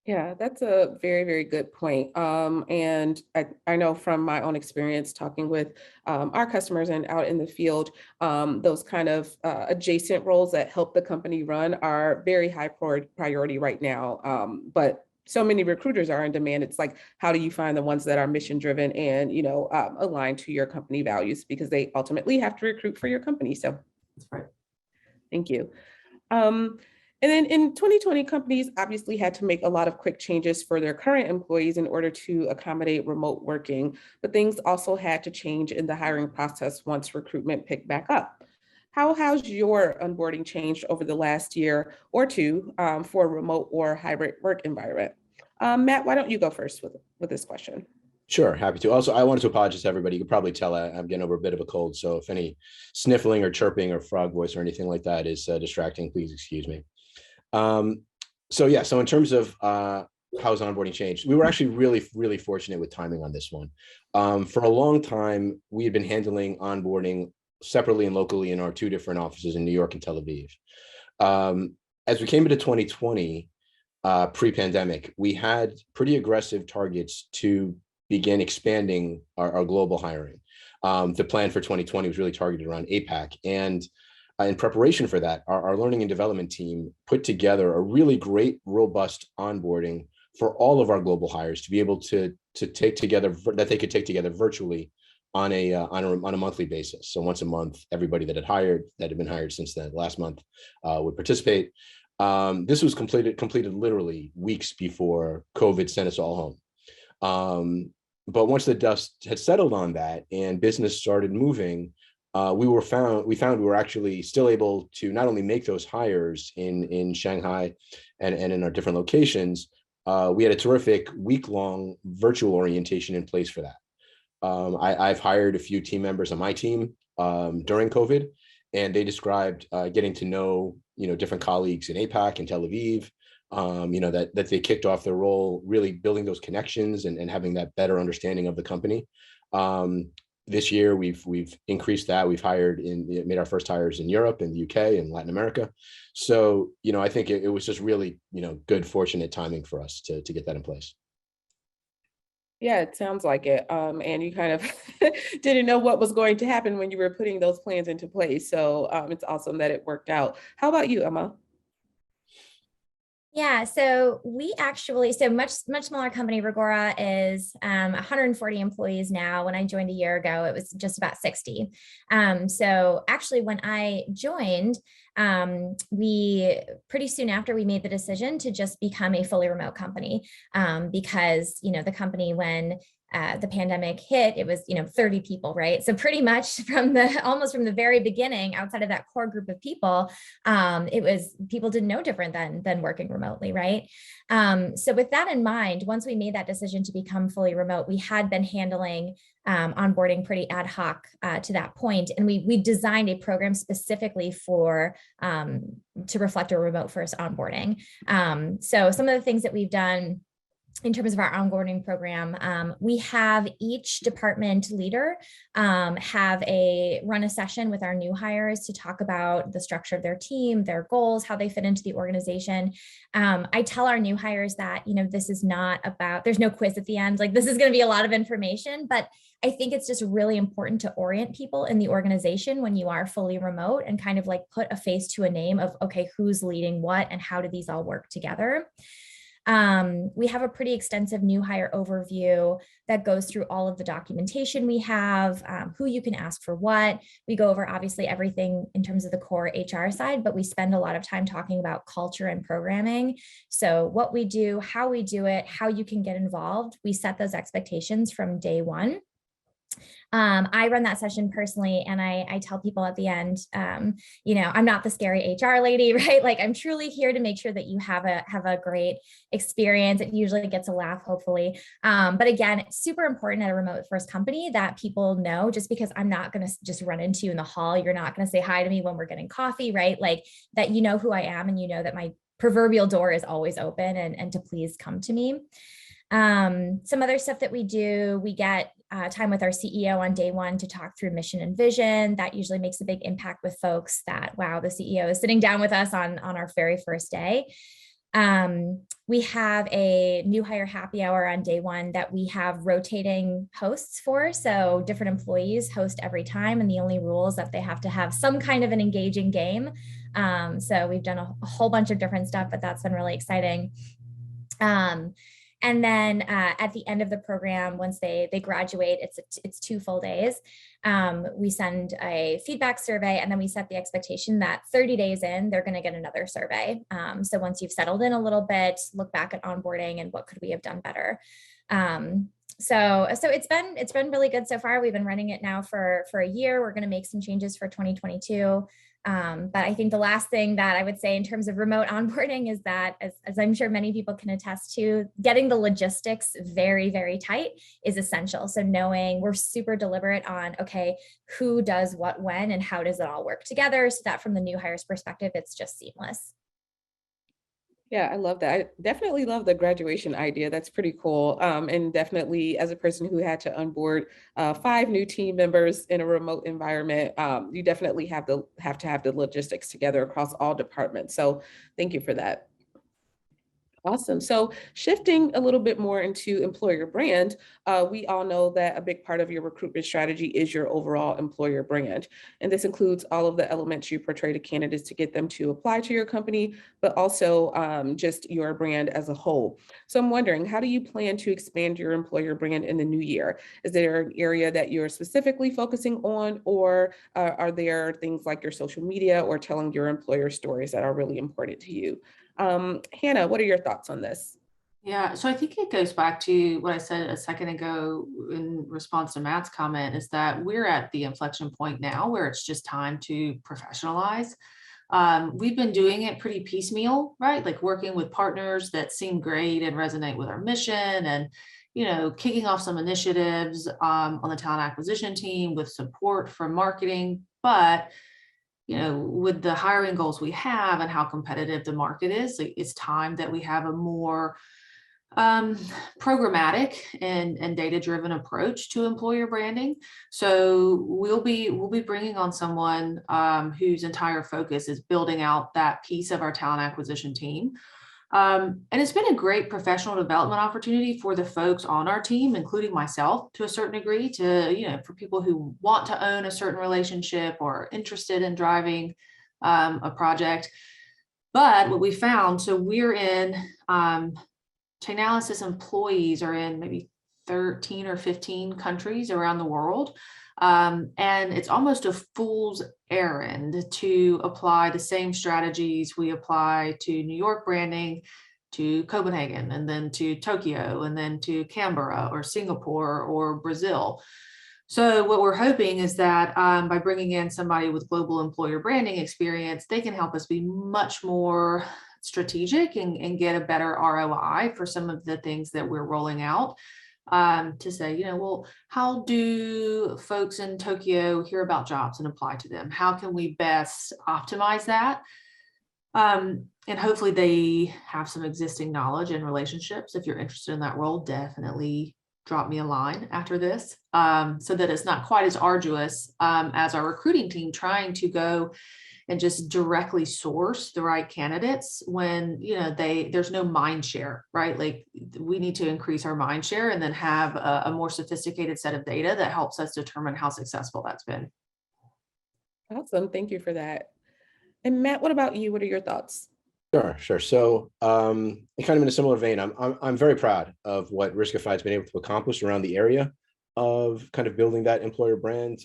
Yeah, that's a very, very good point. And I know from my own experience talking with our customers and out in the field, those kind of adjacent roles that help the company run are very high priority right now. But so many recruiters are in demand. It's like, how do you find the ones that are mission driven and, aligned to your company values? Because they ultimately have to recruit for your company. So That's right. thank you. Um, and then in 2020, companies obviously had to make a lot of quick changes for their current employees in order to accommodate remote working, but things also had to change in the hiring process once recruitment picked back up. How has your onboarding changed over the last year or two for a remote or hybrid work environment? Matt, why don't you go first with this question? Sure, happy to. Also, I wanted to apologize to everybody. You can probably tell I'm getting over a bit of a cold. So if any sniffling or chirping or frog voice or anything like that is distracting, please excuse me. So in terms of how's onboarding changed, we were actually really, really fortunate with timing on this one. For a long time, we had been handling onboarding separately and locally in our two different offices in New York and Tel Aviv. As we came into 2020, pre-pandemic, we had pretty aggressive targets to begin expanding our global hiring. The plan for 2020 was really targeted around APAC. And in preparation for that, our learning and development team put together a really great, robust onboarding for all of our global hires to be able to take together, that they could take together virtually on a monthly basis. So once a month, everybody that had been hired since the last month would participate. This was completed literally weeks before COVID sent us all home. But once the dust had settled on that and business started moving, we found we were actually still able to not only make those hires in Shanghai and in our different locations. We had a terrific week-long virtual orientation in place for that. I've hired a few team members on my team during COVID, and they described getting to know different colleagues in APAC and Tel Aviv. That they kicked off their role, really building those connections and having that better understanding of the company. This year, we've increased that. We've made our first hires in Europe and the UK and Latin America. So, I think it was just really, good, fortunate timing for us to get that in place. Yeah, it sounds like it. And you kind of didn't know what was going to happen when you were putting those plans into place. So it's awesome that it worked out. How about you, Emma? Yeah, so much smaller company. Regora is 140 employees now. When I joined a year ago, it was just about 60. So actually, when I joined, we pretty soon after we made the decision to just become a fully remote company because the company when the pandemic hit, it was 30 people, right? So pretty much almost from the very beginning, outside of that core group of people, it was people didn't know different than working remotely, right? So with that in mind, once we made that decision to become fully remote, we had been handling onboarding pretty ad hoc to that point, and we designed a program specifically to reflect a remote first onboarding. So some of the things that we've done in terms of our onboarding program, we have each department leader run a session with our new hires to talk about the structure of their team, their goals, how they fit into the organization. I tell our new hires that, this is not about, there's no quiz at the end, like this is going to be a lot of information, but I think it's just really important to orient people in the organization when you are fully remote and kind of like put a face to a name of, okay, who's leading what and how do these all work together? We have a pretty extensive new hire overview that goes through all of the documentation we have, who you can ask for what. We go over obviously everything in terms of the core HR side, but we spend a lot of time talking about culture and programming. So what we do, how we do it, how you can get involved. We set those expectations from day one. I run that session personally, and I tell people at the end, I'm not the scary HR lady, right? Like I'm truly here to make sure that you have a great experience. It usually gets a laugh, hopefully. But again, it's super important at a remote first company that people know, just because I'm not going to just run into you in the hall. You're not going to say hi to me when we're getting coffee, right? Like that, who I am, and that my proverbial door is always open and to please come to me. Some other stuff that we do, we get time with our CEO on day one to talk through mission and vision. That usually makes a big impact with folks that, wow, the CEO is sitting down with us on our very first day. We have a new hire happy hour on day one that we have rotating hosts for. So different employees host every time. And the only rule is that they have to have some kind of an engaging game. So we've done a whole bunch of different stuff, but that's been really exciting. And then at the end of the program, once they graduate, it's 2 full days. We send a feedback survey, and then we set the expectation that 30 days in, they're going to get another survey. So once you've settled in a little bit, look back at onboarding and what could we have done better. So it's been really good so far. We've been running it now for a year. We're going to make some changes for 2022. But I think the last thing that I would say in terms of remote onboarding is that, as I'm sure many people can attest to, getting the logistics very, very tight is essential. So knowing we're super deliberate on, okay, who does what when and how does it all work together, so that from the new hires perspective, it's just seamless. Yeah, I love that. I definitely love the graduation idea. That's pretty cool. And definitely, as a person who had to onboard 5 new team members in a remote environment, you definitely have to have the logistics together across all departments. So thank you for that. Awesome. So shifting a little bit more into employer brand, we all know that a big part of your recruitment strategy is your overall employer brand. And this includes all of the elements you portray to candidates to get them to apply to your company, but also just your brand as a whole. So I'm wondering, how do you plan to expand your employer brand in the new year? Is there an area that you're specifically focusing on, or are there things like your social media or telling your employer stories that are really important to you? Hannah, what are your thoughts on this? Yeah, so I think it goes back to what I said a second ago in response to Matt's comment, is that we're at the inflection point now where it's just time to professionalize. We've been doing it pretty piecemeal, right? Like working with partners that seem great and resonate with our mission, and kicking off some initiatives on the talent acquisition team with support from marketing. But with the hiring goals we have and how competitive the market is, it's time that we have a more programmatic and data-driven approach to employer branding. So we'll be bringing on someone whose entire focus is building out that piece of our talent acquisition team. And it's been a great professional development opportunity for the folks on our team, including myself to a certain degree, to, for people who want to own a certain relationship or interested in driving a project. But what we found, so we're in, Chainalysis employees are in maybe 13 or 15 countries around the world. And it's almost a fool's errand to apply the same strategies we apply to New York branding, to Copenhagen, and then to Tokyo, and then to Canberra or Singapore or Brazil. So what we're hoping is that by bringing in somebody with global employer branding experience, they can help us be much more strategic and get a better ROI for some of the things that we're rolling out. To say, well, how do folks in Tokyo hear about jobs and apply to them? How can we best optimize that? And hopefully they have some existing knowledge and relationships. If you're interested in that role, definitely drop me a line after this, so that it's not quite as arduous as our recruiting team trying to go and just directly source the right candidates when there's no mind share, right? Like, we need to increase our mind share and then have a more sophisticated set of data that helps us determine how successful that's been. Awesome. Thank you for that. And Matt, what about you? What are your thoughts? Sure. So, kind of in a similar vein, I'm very proud of what Riskified's been able to accomplish around the area of kind of building that employer brand.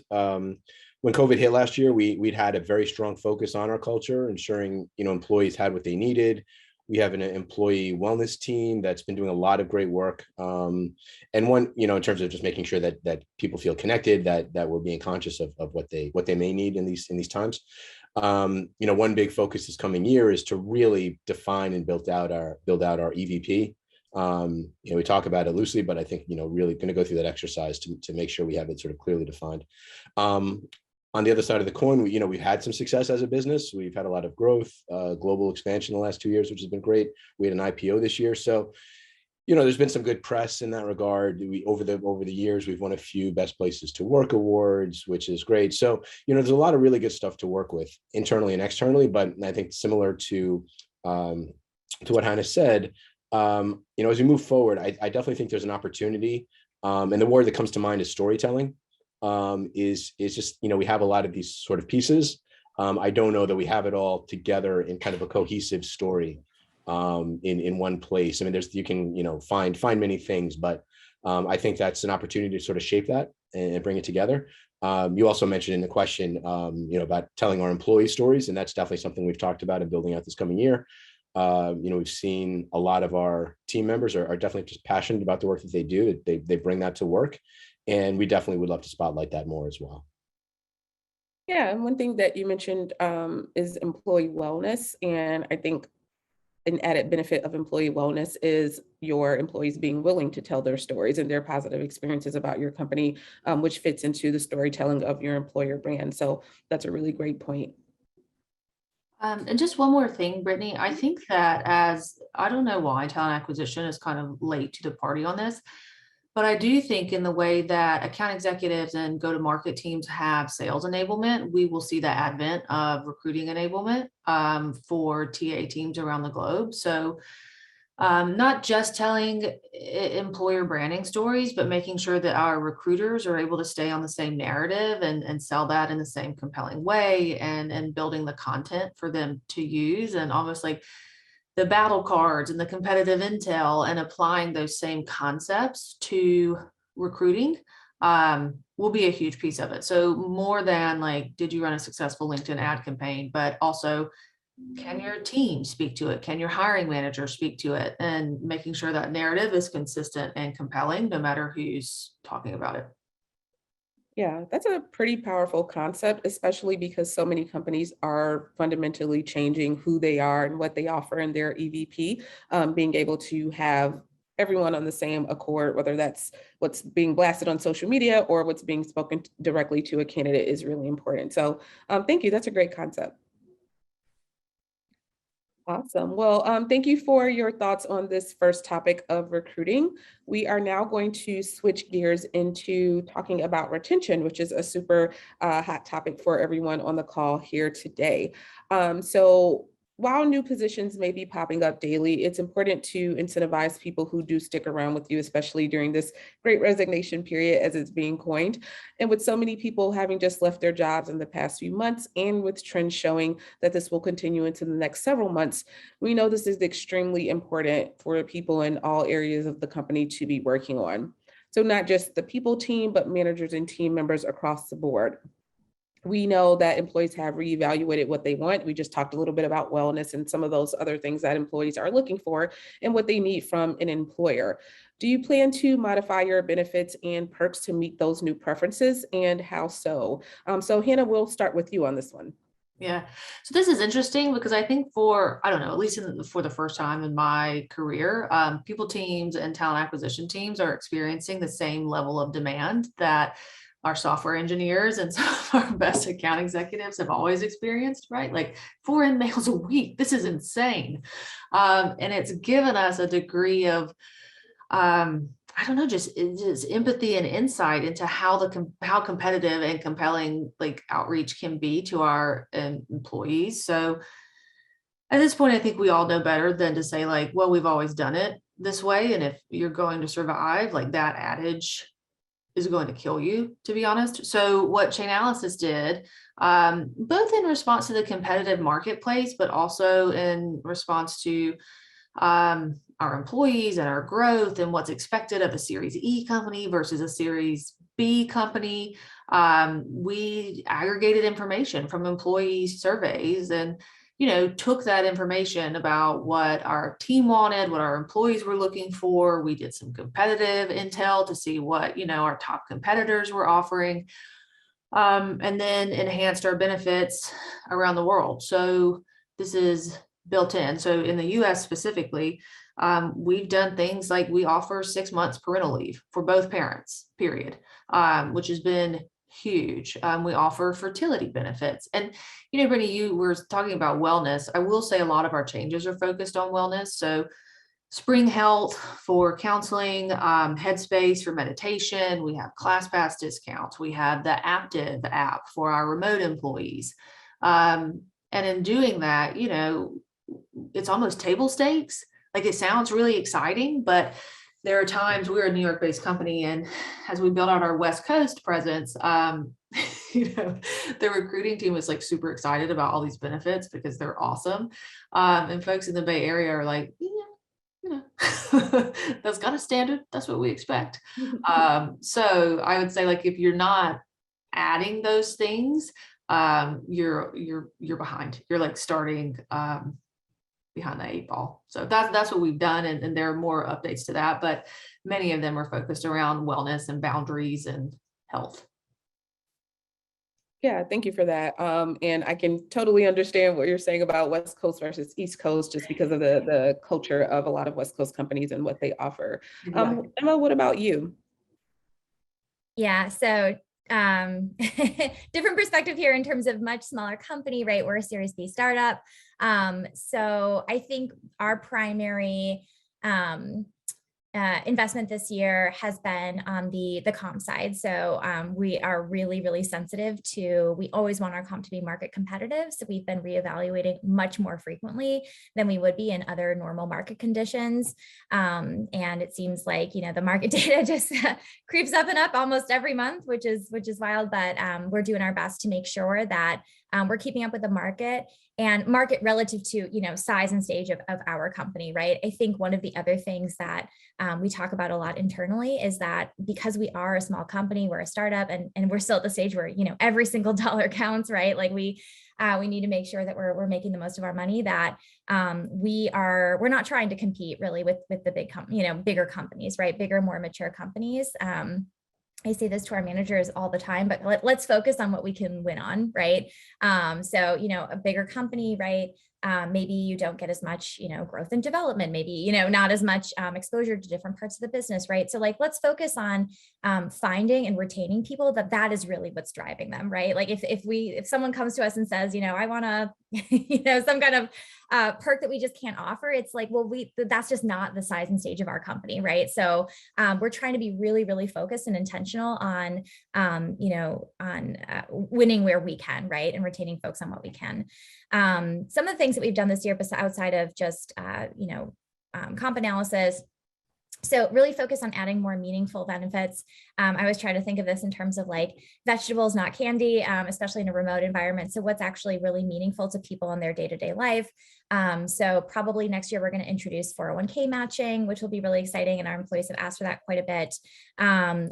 When COVID hit last year, we'd had a very strong focus on our culture, ensuring employees had what they needed. We have an employee wellness team that's been doing a lot of great work, and one in terms of just making sure that people feel connected, that we're being conscious of what they may need in these times. One big focus this coming year is to really define and build out our EVP. We talk about it loosely, but I think really going to go through that exercise to make sure we have it sort of clearly defined. On the other side of the coin, we've had some success as a business. We've had a lot of growth, global expansion the last 2 years, which has been great. We had an IPO this year, so there's been some good press in that regard. Over the years, we've won a few Best Places to Work awards, which is great. So there's a lot of really good stuff to work with internally and externally. But I think similar to to what Hannah said, as we move forward, I definitely think there's an opportunity. And the word that comes to mind is storytelling. Is just, we have a lot of these sort of pieces. I don't know that we have it all together in kind of a cohesive story in one place. I mean, you can, find many things, but I think that's an opportunity to sort of shape that and bring it together. You also mentioned in the question, about telling our employee stories, and that's definitely something we've talked about in building out this coming year. We've seen a lot of our team members are definitely just passionate about the work that they do. They bring that to work, and we definitely would love to spotlight that more as well. Yeah, and one thing that you mentioned is employee wellness. And I think an added benefit of employee wellness is your employees being willing to tell their stories and their positive experiences about your company, which fits into the storytelling of your employer brand. So that's a really great point. And just one more thing, Brittany, I think that I don't know why talent acquisition is kind of late to the party on this, but I do think in the way that account executives and go-to-market teams have sales enablement, we will see the advent of recruiting enablement for TA teams around the globe. So not just telling employer branding stories, but making sure that our recruiters are able to stay on the same narrative and sell that in the same compelling way, and building the content for them to use, and almost like the battle cards and the competitive intel, and applying those same concepts to recruiting will be a huge piece of it. So more than like, did you run a successful LinkedIn ad campaign, but also, can your team speak to it? Can your hiring manager speak to it? And making sure that narrative is consistent and compelling, no matter who's talking about it. Yeah, that's a pretty powerful concept, especially because so many companies are fundamentally changing who they are and what they offer in their EVP. Being able to have everyone on the same accord, whether that's what's being blasted on social media or what's being spoken directly to a candidate, is really important. So thank you. That's a great concept. Awesome. Well, thank you for your thoughts on this first topic of recruiting. We are now going to switch gears into talking about retention, which is a super hot topic for everyone on the call here today. So while new positions may be popping up daily, it's important to incentivize people who do stick around with you, especially during this great resignation period, as it's being coined. And with so many people having just left their jobs in the past few months, and with trends showing that this will continue into the next several months, we know this is extremely important for people in all areas of the company to be working on. So not just the people team, but managers and team members across the board. We know that employees have reevaluated what they want. We just talked a little bit about wellness and some of those other things that employees are looking for and what they need from an employer. Do you plan to modify your benefits and perks to meet those new preferences, and how so? So Hannah, we'll start with you on this one. Yeah. So this is interesting because I think I don't know, at least for the first time in my career, people teams and talent acquisition teams are experiencing the same level of demand that our software engineers and some of our best account executives have always experienced, right? Like 4 emails a week. This is insane. And it's given us a degree of, I don't know, just empathy and insight into how competitive and compelling like outreach can be to our employees. So at this point, I think we all know better than to say like, well, we've always done it this way. And if you're going to survive, like that adage is going to kill you, to be honest. So what Chainalysis did, both in response to the competitive marketplace, but also in response to our employees and our growth and what's expected of a Series E company versus a Series B company, we aggregated information from employee surveys and took that information about what our team wanted, what our employees were looking for. We did some competitive intel to see what, our top competitors were offering, and then enhanced our benefits around the world. So this is built in. So in the US specifically, we've done things like we offer 6 months parental leave for both parents, period, which has been huge. We offer fertility benefits. And, Brittany, you were talking about wellness. I will say a lot of our changes are focused on wellness. So Spring Health for counseling, Headspace for meditation. We have ClassPass discounts. We have the Aptive app for our remote employees. And in doing that, it's almost table stakes. Like it sounds really exciting, but there are times we're a New York based company, and as we build out our West Coast presence, the recruiting team was like super excited about all these benefits because they're awesome. And folks in the Bay Area are like, that's kind of standard. That's what we expect. So I would say, like, if you're not adding those things, you're behind. You're like starting behind the 8 ball. So that's what we've done. And there are more updates to that, but many of them are focused around wellness and boundaries and health. Yeah, thank you for that. And I can totally understand what you're saying about West Coast versus East Coast, just because of the culture of a lot of West Coast companies and what they offer. Exactly. Emma, what about you? Yeah, so different perspective here in terms of much smaller company, right? We're a Series B startup. So I think our primary investment this year has been on the comp side. So we are really, really sensitive to, we always want our comp to be market competitive. So we've been reevaluating much more frequently than we would be in other normal market conditions. And it seems like, the market data just creeps up and up almost every month, which is wild, but we're doing our best to make sure that we're keeping up with the market and market relative to, size and stage of our company, right? I think one of the other things that we talk about a lot internally is that because we are a small company, we're a startup, and we're still at the stage where, every single dollar counts, right? Like we need to make sure that we're making the most of our money, that we're not trying to compete really with the bigger companies, right? Bigger, more mature companies. I say this to our managers all the time, but let's focus on what we can win on, right? So, a bigger company, right? Maybe you don't get as much, growth and development, maybe, not as much exposure to different parts of the business, right? So like, let's focus on finding and retaining people that is really what's driving them, right? Like if someone comes to us and says, I want to, some kind of perk that we just can't offer, it's like, well, that's just not the size and stage of our company, right? So we're trying to be really, really focused and intentional on, winning where we can, right? And retaining folks on what we can. Some of the things that we've done this year, outside of just, comp analysis, so really focus on adding more meaningful benefits. I always try to think of this in terms of like vegetables, not candy, especially in a remote environment. So what's actually really meaningful to people in their day-to-day life. So probably next year, we're going to introduce 401k matching, which will be really exciting. And our employees have asked for that quite a bit.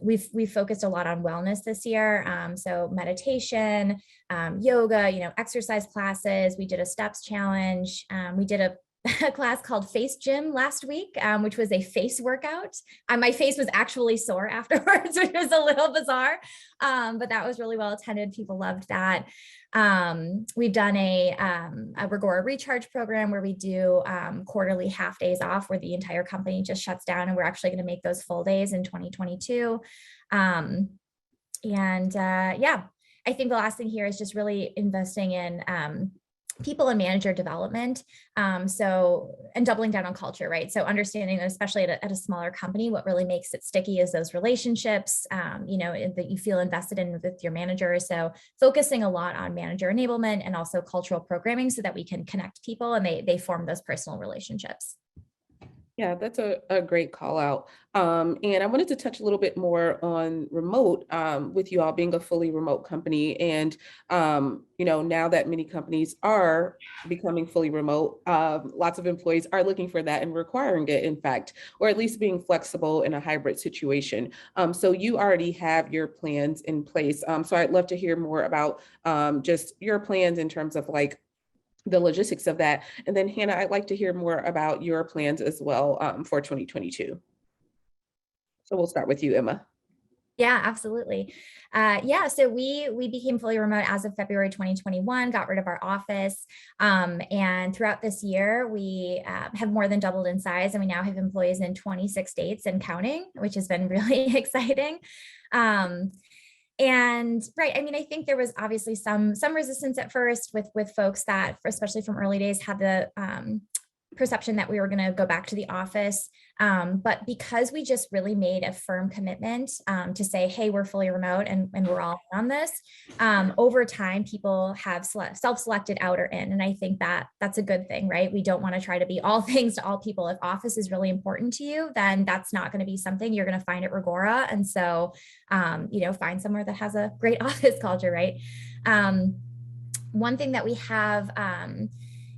We've focused a lot on wellness this year. So meditation, yoga, exercise classes. We did a steps challenge. We did a class called Face Gym last week, which was a face workout. My face was actually sore afterwards, which was a little bizarre, but that was really well attended. People loved that. We've done a Regora recharge program where we do quarterly half days off, where the entire company just shuts down, and we're actually going to make those full days in 2022. Yeah, I think the last thing here is just really investing in people and manager development. And doubling down on culture, right? So understanding that, especially at a smaller company, what really makes it sticky is those relationships, that you feel invested in with your manager. So focusing a lot on manager enablement and also cultural programming so that we can connect people and they form those personal relationships. Yeah, that's a great call out. And I wanted to touch a little bit more on remote, with you all being a fully remote company. And, now that many companies are becoming fully remote, lots of employees are looking for that and requiring it, in fact, or at least being flexible in a hybrid situation. So you already have your plans in place. So I'd love to hear more about just your plans in terms of like the logistics of that. And then Hannah, I'd like to hear more about your plans as well for 2022. So we'll start with you, Emma. Yeah, absolutely. So we became fully remote as of February 2021, got rid of our office. And throughout this year, we have more than doubled in size, and we now have employees in 26 states and counting, which has been really exciting. And right, I mean, I think there was obviously some resistance at first with folks that, especially from early days, had the perception that we were going to go back to the office. But because we just really made a firm commitment to say, hey, we're fully remote and we're all in on this, over time, people have self-selected out or in. And I think that that's a good thing, right? We don't want to try to be all things to all people. If office is really important to you, then that's not going to be something you're going to find at Regora. And so, find somewhere that has a great office culture, right? One thing that we have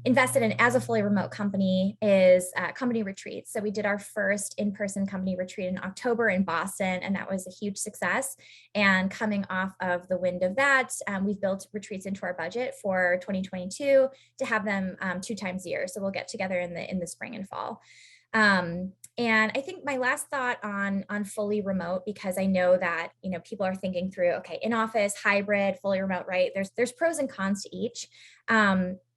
invested in as a fully remote company is company retreats. So we did our first in-person company retreat in October in Boston, and that was a huge success. And coming off of the wind of that, we've built retreats into our budget for 2022 to have them 2 times a year. So we'll get together in the spring and fall. And I think my last thought on fully remote, because I know that, people are thinking through, okay, in office, hybrid, fully remote, right? There's pros and cons to each.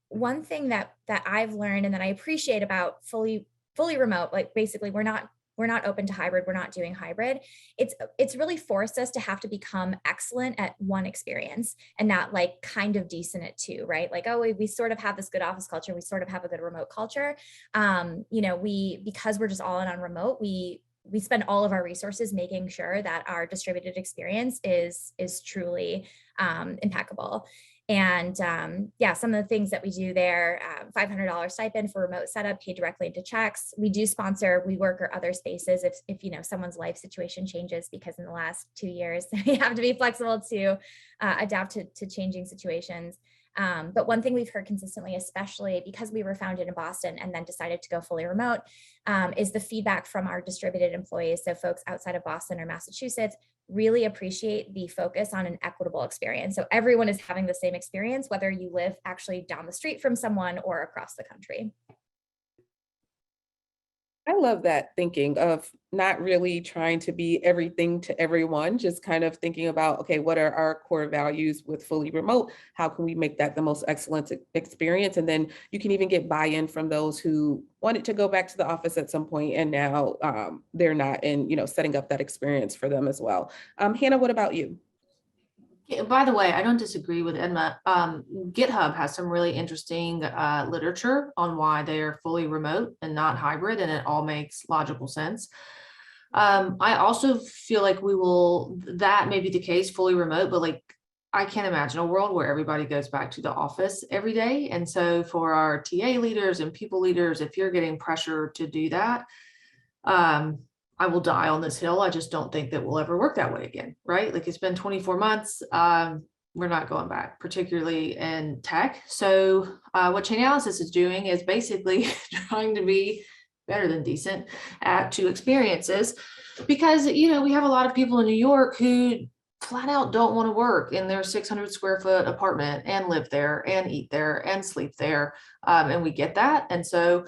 One thing that I've learned and that I appreciate about fully remote, like basically we're not open to hybrid, we're not doing hybrid. It's really forced us to have to become excellent at one experience and not like kind of decent at two, right? Like, oh, we sort of have this good office culture, we sort of have a good remote culture. Because we're just all in on remote, we spend all of our resources making sure that our distributed experience is truly impeccable. And some of the things that we do there, $500 stipend for remote setup paid directly into checks. We do sponsor WeWork or other spaces if someone's life situation changes, because in the last 2 years, we have to be flexible to adapt to changing situations. But one thing we've heard consistently, especially because we were founded in Boston and then decided to go fully remote, is the feedback from our distributed employees. So folks outside of Boston or Massachusetts really appreciate the focus on an equitable experience. So everyone is having the same experience, whether you live actually down the street from someone or across the country. I love that thinking of not really trying to be everything to everyone, just kind of thinking about, okay, what are our core values with fully remote? How can we make that the most excellent experience? And then you can even get buy-in from those who wanted to go back to the office at some point and now they're not, and setting up that experience for them as well. Hannah, what about you? Yeah, by the way, I don't disagree with Edma. GitHub has some really interesting literature on why they are fully remote and not hybrid, and it all makes logical sense. I also feel like that may be the case, fully remote, but like I can't imagine a world where everybody goes back to the office every day. And so for our TA leaders and people leaders, if you're getting pressure to do that, I will die on this hill. I just don't think that we'll ever work that way again, right? Like it's been 24 months. We're not going back, particularly in tech. So what Chainalysis is doing is basically trying to be better than decent at 2 experiences, because, we have a lot of people in New York who flat out don't want to work in their 600 square foot apartment and live there and eat there and sleep there. And we get that. And so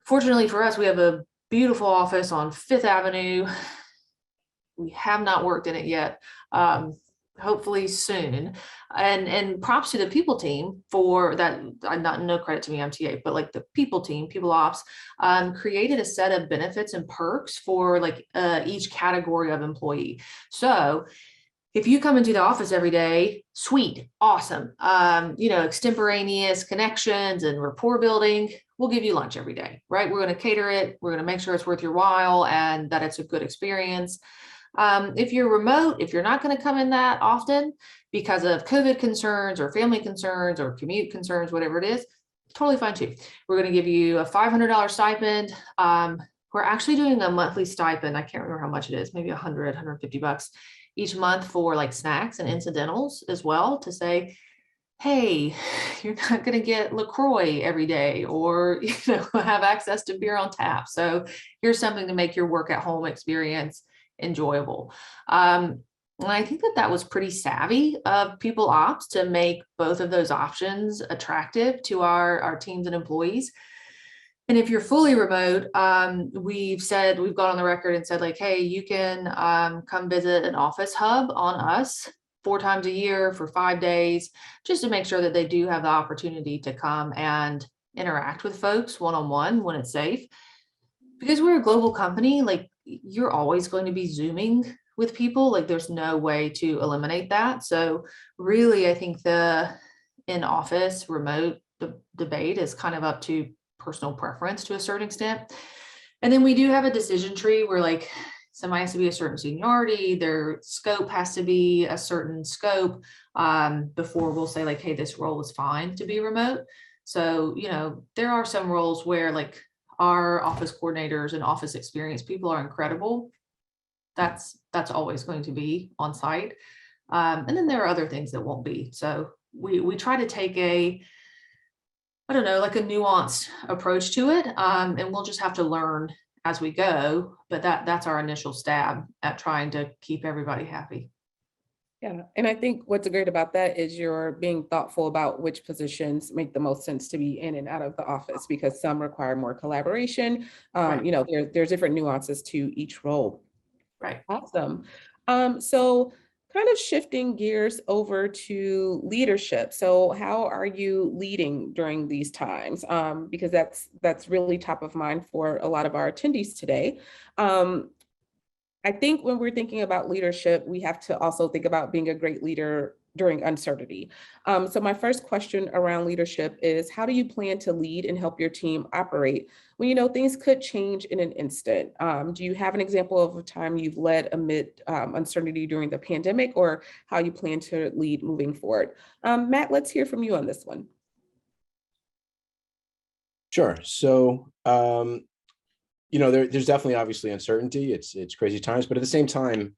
fortunately for us, we have a beautiful office on 5th Avenue. We have not worked in it yet. Hopefully soon. And props to the people team for that. No credit to me, I'm TA, but like the people team, people ops, created a set of benefits and perks for like each category of employee. So if you come into the office every day, sweet, awesome, extemporaneous connections and rapport building, we'll give you lunch every day, right? We're going to cater it. We're going to make sure it's worth your while and that it's a good experience. If you're remote, if you're not going to come in that often because of COVID concerns or family concerns or commute concerns, whatever it is, totally fine too. We're going to give you a $500 stipend. We're actually doing a monthly stipend. I can't remember how much it is, maybe $150 each month for like snacks and incidentals as well, to say, hey, you're not going to get LaCroix every day or have access to beer on tap. So here's something to make your work at home experience enjoyable. And I think that was pretty savvy of people ops to make both of those options attractive to our teams and employees. And if you're fully remote, we've gone on the record and said like, hey, you can come visit an office hub on us 4 times a year for 5 days, just to make sure that they do have the opportunity to come and interact with folks one-on-one when it's safe. Because we're a global company, like you're always going to be Zooming with people. Like there's no way to eliminate that. So really, I think the in-office remote debate is kind of up to personal preference to a certain extent. And then we do have a decision tree where like somebody has to be a certain seniority, their scope has to be a certain scope before we'll say like, hey, this role is fine to be remote. So, there are some roles where like our office coordinators and office experience people are incredible. That's always going to be on site. And then there are other things that won't be. So we try to take I don't know, like a nuanced approach to it. And we'll just have to learn as we go, but that's our initial stab at trying to keep everybody happy. Yeah, and I think what's great about that is you're being thoughtful about which positions make the most sense to be in and out of the office, because some require more collaboration. Right. There's different nuances to each role. Right. Awesome. So kind of shifting gears over to leadership. So how are you leading during these times? Because that's really top of mind for a lot of our attendees today. I think when we're thinking about leadership, we have to also think about being a great leader during uncertainty. So my first question around leadership is, how do you plan to lead and help your team operate when things could change in an instant? Do you have an example of a time you've led amid uncertainty during the pandemic, or how you plan to lead moving forward? Matt, let's hear from you on this one. Sure. So, there's definitely obviously uncertainty. It's crazy times, but at the same time,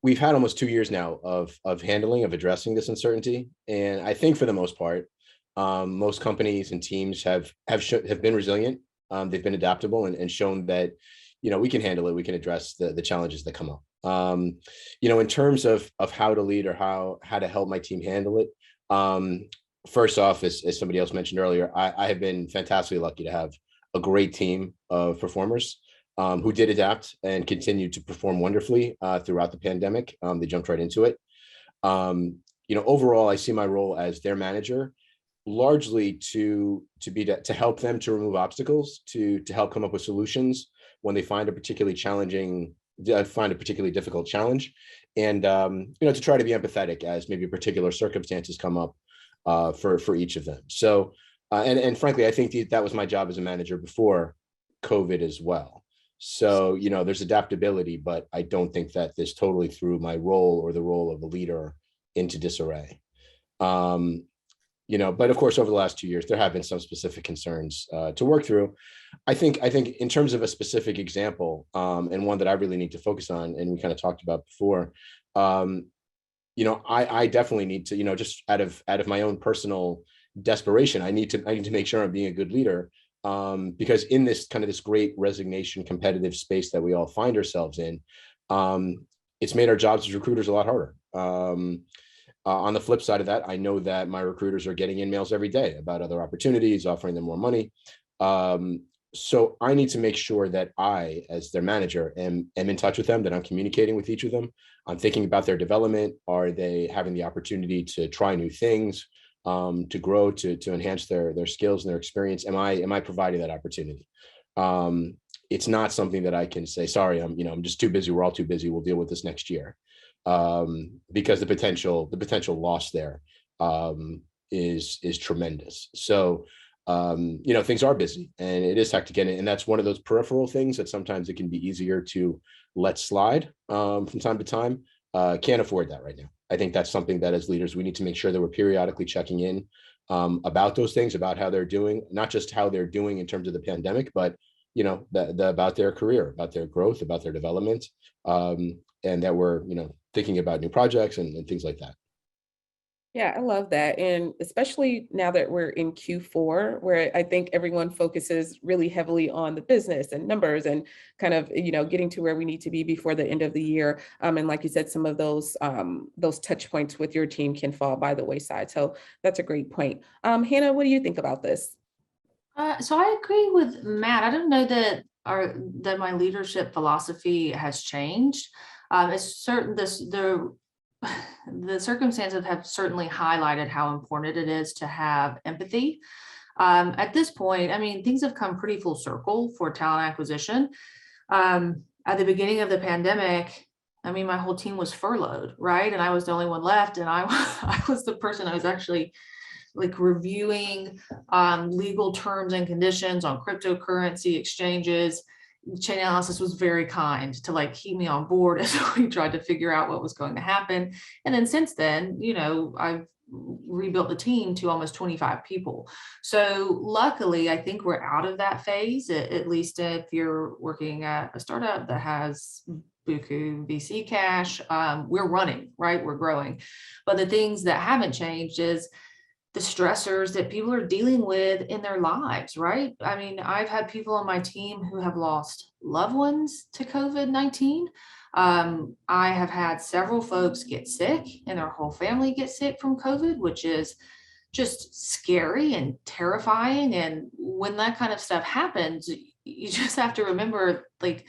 we've had almost 2 years now of addressing this uncertainty, and I think for the most part, most companies and teams have been resilient. They've been adaptable and shown that we can handle it. We can address the challenges that come up. In terms of how to lead or how to help my team handle it. First off, as somebody else mentioned earlier, I have been fantastically lucky to have a great team of performers who did adapt and continued to perform wonderfully throughout the pandemic. They jumped right into it. Overall, I see my role as their manager, largely to help them to remove obstacles, to help come up with solutions when they find a particularly difficult challenge, and to try to be empathetic as maybe particular circumstances come up for each of them. So. And frankly, I think that was my job as a manager before COVID as well. So, there's adaptability, but I don't think that this totally threw my role or the role of a leader into disarray. But of course, over the last 2 years, there have been some specific concerns to work through. I think in terms of a specific example, and one that I really need to focus on, and we kind of talked about before, I definitely need to, just out of my own personal desperation, I need to make sure I'm being a good leader, because in this great resignation competitive space that we all find ourselves in, it's made our jobs as recruiters a lot harder. On the flip side of that, I know that my recruiters are getting emails every day about other opportunities, offering them more money. So I need to make sure that I, as their manager, am in touch with them, that I'm communicating with each of them. I'm thinking about their development. Are they having the opportunity to try new things? To grow, to enhance their skills and their experience? Am I providing that opportunity? It's not something that I can say, sorry, I'm just too busy. We're all too busy. We'll deal with this next year, because the potential loss there is tremendous. So things are busy and it is hectic, and that's one of those peripheral things that sometimes it can be easier to let slide from time to time. Can't afford that right now. I think that's something that as leaders, we need to make sure that we're periodically checking in about those things, about how they're doing, not just how they're doing in terms of the pandemic, but about their career, about their growth, about their development, and that we're thinking about new projects and things like that. Yeah, I love that. And especially now that we're in Q4, where I think everyone focuses really heavily on the business and numbers and kind of, getting to where we need to be before the end of the year. And like you said, some of those touch points with your team can fall by the wayside. So that's a great point. Hannah, what do you think about this? So I agree with Matt. I don't know that my leadership philosophy has changed. It's certain the circumstances have certainly highlighted how important it is to have empathy. At this point, things have come pretty full circle for talent acquisition. At the beginning of the pandemic, my whole team was furloughed, right? And I was the only one left, and I was the person I was actually like reviewing legal terms and conditions on cryptocurrency exchanges. Chain Analysis was very kind to like keep me on board as we tried to figure out what was going to happen. And then since then, I've rebuilt the team to almost 25 people. So luckily, I think we're out of that phase, at least if you're working at a startup that has buku VC cash. We're running, right? We're growing. But the things that haven't changed is the stressors that people are dealing with in their lives, right? I mean, I've had people on my team who have lost loved ones to COVID-19. I have had several folks get sick and their whole family get sick from COVID, which is just scary and terrifying. And when that kind of stuff happens, you just have to remember, like,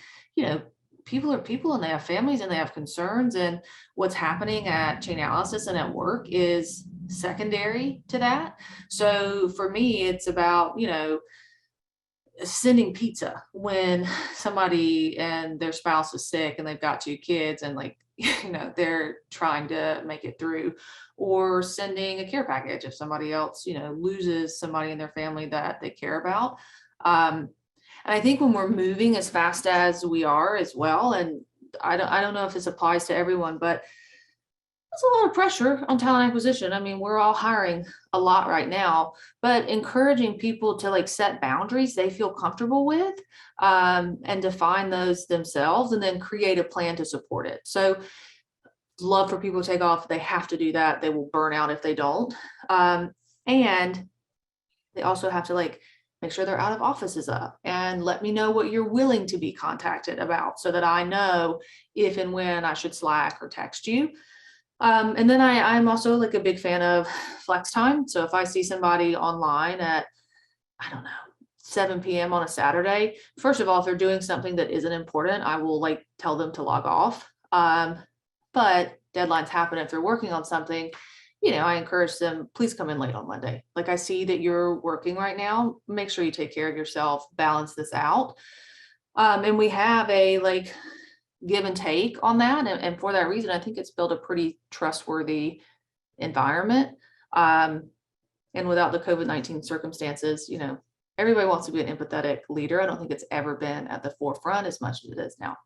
people are people and they have families and they have concerns, and what's happening at Chain Analysis and at work is secondary to that. So for me, it's about, sending pizza when somebody and their spouse is sick and they've got 2 kids and like, they're trying to make it through, or sending a care package if somebody else, loses somebody in their family that they care about. And I think when we're moving as fast as we are as well, and I don't know if this applies to everyone, but there's a lot of pressure on talent acquisition. I mean, we're all hiring a lot right now, but encouraging people to like set boundaries they feel comfortable with, and define those themselves, and then create a plan to support it. So love for people to take off. They have to do that. They will burn out if they don't. And they also have to like make sure their out of office is up and let me know what you're willing to be contacted about so that I know if and when I should Slack or text you. And then I'm also like a big fan of flex time. So if I see somebody online at, I don't know, 7 p.m. on a Saturday, first of all, if they're doing something that isn't important, I will like tell them to log off. But deadlines happen if they're working on something. I encourage them, please come in late on Monday. Like, I see that you're working right now. Make sure you take care of yourself, balance this out. And we have a like give and take on that. And for that reason, I think it's built a pretty trustworthy environment. And without the COVID-19 circumstances, everybody wants to be an empathetic leader. I don't think it's ever been at the forefront as much as it is now.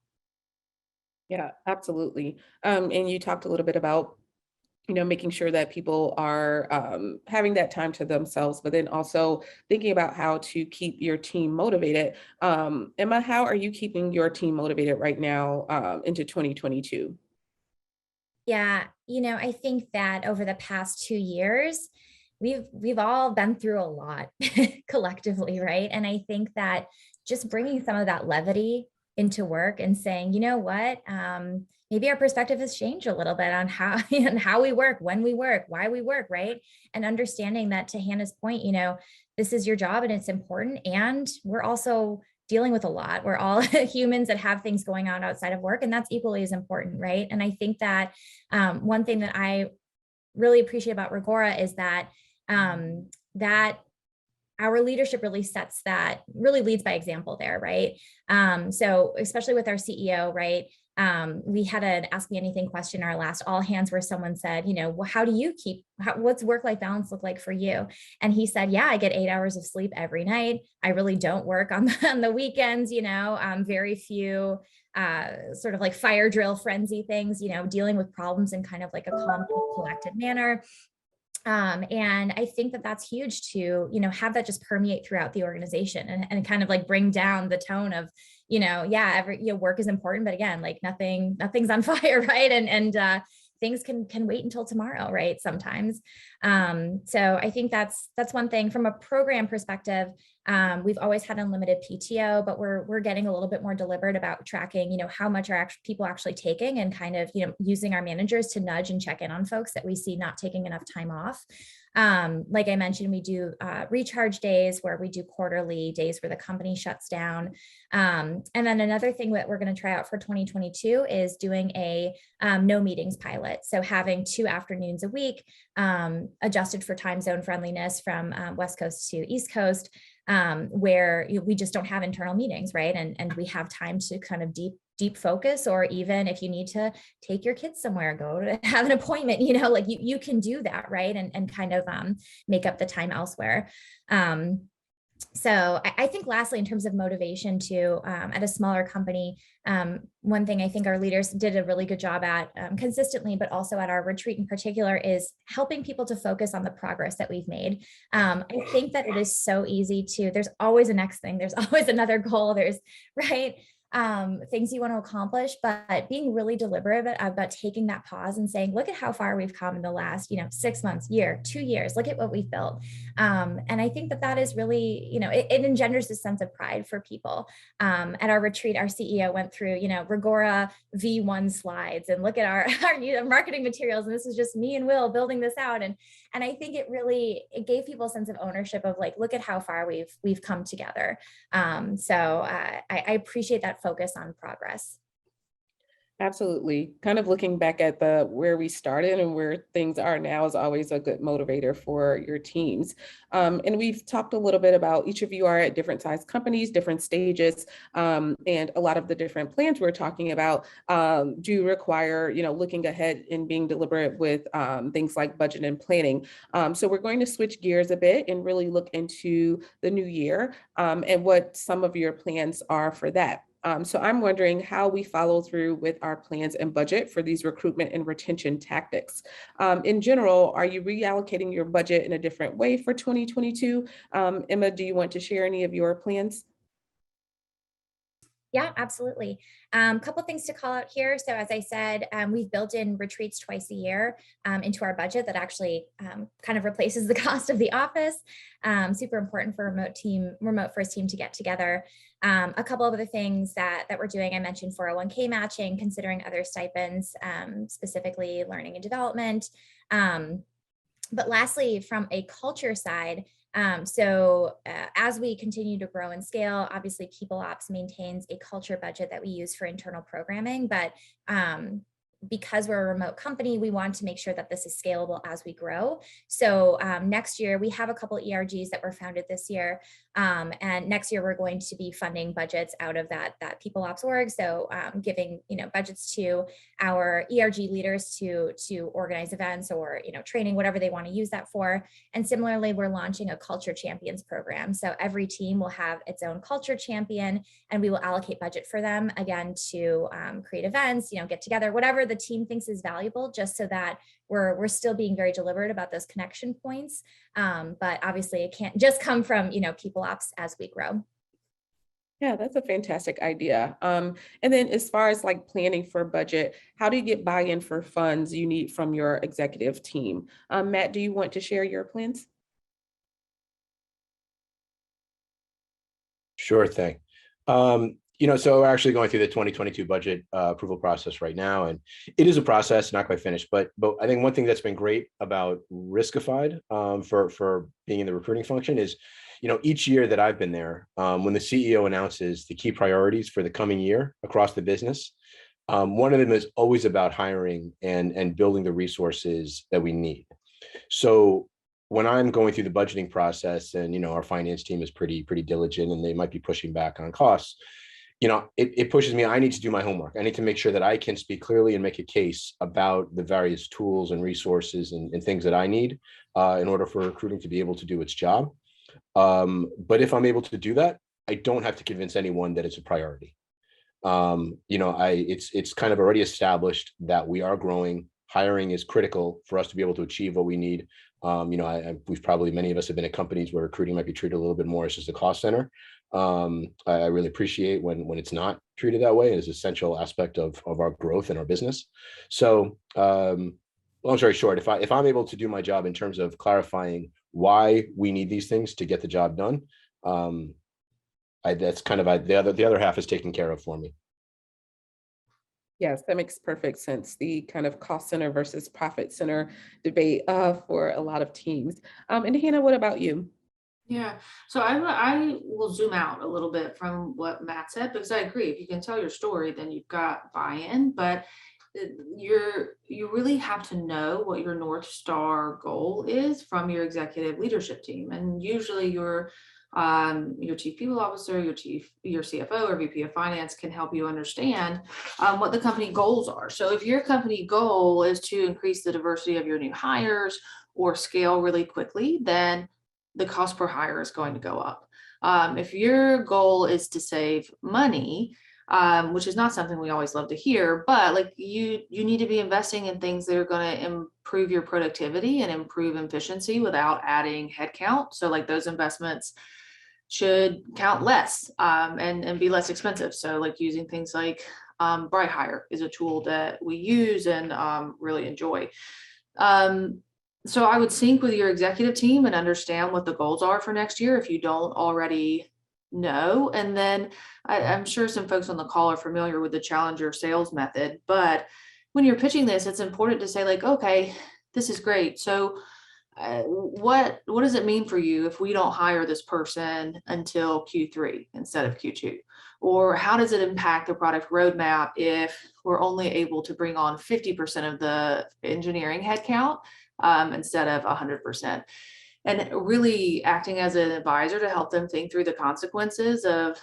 Yeah, absolutely. And you talked a little bit about making sure that people are having that time to themselves, but then also thinking about how to keep your team motivated. Emma, how are you keeping your team motivated right now into 2022? Yeah, I think that over the past 2 years, we've all been through a lot collectively, right? And I think that just bringing some of that levity into work and saying, you know what, maybe our perspective has changed a little bit on how we work, when we work, why we work, right? And understanding that, to Hannah's point, this is your job and it's important. And we're also dealing with a lot. We're all humans that have things going on outside of work, and that's equally as important, right? And I think that one thing that I really appreciate about Regora is that that our leadership really leads by example there, right? So especially with our CEO, right? We had an Ask Me Anything question, our last all hands, where someone said, well, how do you what's work-life balance look like for you? And he said, yeah, I get 8 hours of sleep every night. I really don't work on the weekends, very few sort of like fire drill frenzy things, dealing with problems in kind of like a calm, collected manner. And I think that that's huge to, have that just permeate throughout the organization and kind of like bring down the tone of, work is important, but again, like nothing's on fire, right? And things can wait until tomorrow, right? Sometimes. So I think that's one thing. From a program perspective, we've always had unlimited PTO, but we're getting a little bit more deliberate about tracking, how much are people actually taking, and kind of, using our managers to nudge and check in on folks that we see not taking enough time off. Like I mentioned, we do recharge days where we do quarterly days where the company shuts down. And then another thing that we're going to try out for 2022 is doing a no meetings pilot. So having 2 afternoons a week, adjusted for time zone friendliness from West Coast to East Coast, where we just don't have internal meetings, right? And we have time to kind of deep deep focus, or even if you need to take your kids somewhere, go to have an appointment, like you can do that, right? And kind of make up the time elsewhere. So I think lastly, in terms of motivation too, at a smaller company, one thing I think our leaders did a really good job at consistently, but also at our retreat in particular, is helping people to focus on the progress that we've made. I think that it is so easy there's always a next thing, there's always another goal, right? Things you want to accomplish, but being really deliberate about taking that pause and saying, look at how far we've come in the last, 6 months, year, 2 years, look at what we've built. And I think that is really, it engenders this sense of pride for people. At our retreat, our CEO went through, Regora V1 slides, and look at our marketing materials. And this is just me and Will building this out. And I think it gave people a sense of ownership of like, look at how far we've come together. So I appreciate that focus on progress. Absolutely. Kind of looking back at where we started and where things are now is always a good motivator for your teams. And we've talked a little bit about each of you are at different size companies, different stages, and a lot of the different plans we're talking about do require, looking ahead and being deliberate with things like budget and planning. So we're going to switch gears a bit and really look into the new year and what some of your plans are for that. So I'm wondering how we follow through with our plans and budget for these recruitment and retention tactics. In general, are you reallocating your budget in a different way for 2022? Emma, do you want to share any of your plans? Yeah, absolutely. Couple things to call out here. So as I said, we've built in retreats twice a year into our budget that actually kind of replaces the cost of the office. Super important for remote first team to get together. A couple of other things that we're doing, I mentioned 401k matching, considering other stipends, specifically learning and development. But lastly, from a culture side, as we continue to grow and scale, obviously People Ops maintains a culture budget that we use for internal programming, but because we're a remote company, we want to make sure that this is scalable as we grow. So next year, we have a couple of ERGs that were founded this year. And next year, we're going to be funding budgets out of that People Ops org. So giving budgets to our ERG leaders to organize events or training, whatever they want to use that for. And similarly, we're launching a Culture Champions program. So every team will have its own culture champion, and we will allocate budget for them, again, to create events, get together, whatever the team thinks is valuable, just so that we're still being very deliberate about those connection points. But obviously it can't just come from, People Ops as we grow. Yeah, that's a fantastic idea. And then as far as like planning for budget, how do you get buy-in for funds you need from your executive team? Matt, do you want to share your plans? Sure thing. So we're actually going through the 2022 budget approval process right now, and it is a process, not quite finished. But I think one thing that's been great about Riskified for being in the recruiting function is, each year that I've been there, when the CEO announces the key priorities for the coming year across the business, one of them is always about hiring and building the resources that we need. So when I'm going through the budgeting process, and our finance team is pretty diligent, and they might be pushing back on costs, it pushes me. I need to do my homework. I need to make sure that I can speak clearly and make a case about the various tools and resources and things that I need in order for recruiting to be able to do its job. But if I'm able to do that, I don't have to convince anyone that it's a priority. It's kind of already established that we are growing. Hiring is critical for us to be able to achieve what we need. Many of us have been at companies where recruiting might be treated a little bit more as just a cost center. I really appreciate when it's not treated that way as an essential aspect of our growth and our business. So, long story short, if I'm able to do my job in terms of clarifying why we need these things to get the job done, that's kind of the other half is taken care of for me. Yes, that makes perfect sense. The kind of cost center versus profit center debate for a lot of teams. And Hannah, what about you? Yeah, so I will zoom out a little bit from what Matt said, because I agree. If you can tell your story, then you've got buy-in, but you really have to know what your North Star goal is from your executive leadership team. And usually your Your chief people officer, your CFO or VP of finance can help you understand what the company goals are. So if your company goal is to increase the diversity of your new hires or scale really quickly, then the cost per hire is going to go up. If your goal is to save money, which is not something we always love to hear, but like you need to be investing in things that are going to improve your productivity and improve efficiency without adding headcount. So like those investments should count less and be less expensive. So like using things like Bright Hire is a tool that we use and really enjoy. So I would sync with your executive team and understand what the goals are for next year if you don't already know. And then I'm sure some folks on the call are familiar with the challenger sales method, but when you're pitching this, it's important to say like, okay, this is great. So what does it mean for you if we don't hire this person until Q3 instead of Q2? Or how does it impact the product roadmap if we're only able to bring on 50% of the engineering headcount instead of 100%? And really acting as an advisor to help them think through the consequences of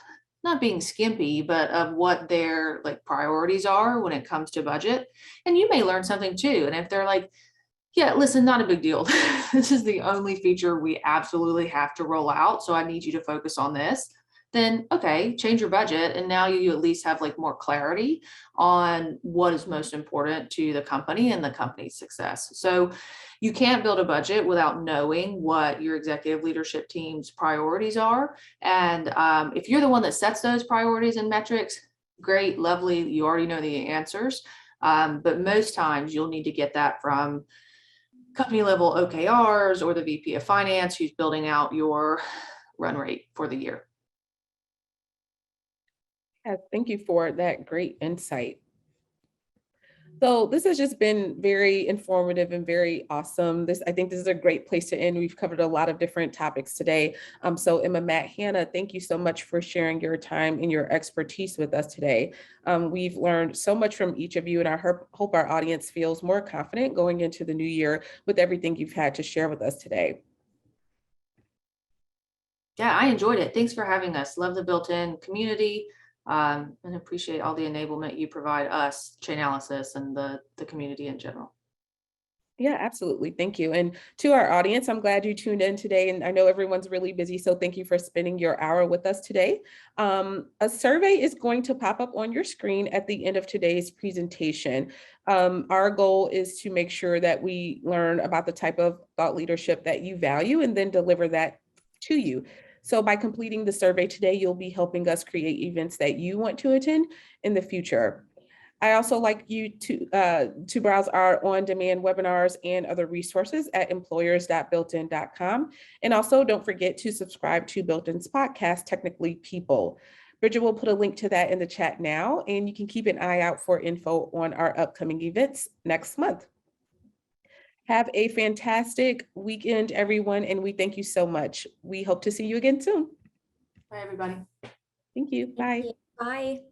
not being skimpy, but of what their like priorities are when it comes to budget. And you may learn something too. And if they're like, yeah, listen, not a big deal. This is the only feature we absolutely have to roll out. So I need you to focus on this. Then, okay, change your budget. And now you at least have like more clarity on what is most important to the company and the company's success. So you can't build a budget without knowing what your executive leadership team's priorities are. And if you're the one that sets those priorities and metrics, great, lovely, you already know the answers. But most times you'll need to get that from company level OKRs or the VP of finance who's building out your run rate for the year. Thank you for that great insight. So this has just been very informative and very awesome. I think this is a great place to end. We've covered a lot of different topics today. So Emma, Matt, Hannah, thank you so much for sharing your time and your expertise with us today. We've learned so much from each of you, and I hope our audience feels more confident going into the new year with everything you've had to share with us today. Yeah, I enjoyed it. Thanks for having us. Love the built-in community. And appreciate all the enablement you provide us, Chainalysis, and the community in general. Yeah, absolutely. Thank you. And to our audience, I'm glad you tuned in today. And I know everyone's really busy, so thank you for spending your hour with us today. A survey is going to pop up on your screen at the end of today's presentation. Our goal is to make sure that we learn about the type of thought leadership that you value and then deliver that to you. So by completing the survey today, you'll be helping us create events that you want to attend in the future. I also like you to browse our on-demand webinars and other resources at employers.builtin.com. And also don't forget to subscribe to Built-in's podcast, Technically People. Bridget will put a link to that in the chat now, and you can keep an eye out for info on our upcoming events next month. Have a fantastic weekend, everyone, and we thank you so much. We hope to see you again soon. Bye, everybody. Thank you. Bye. Bye.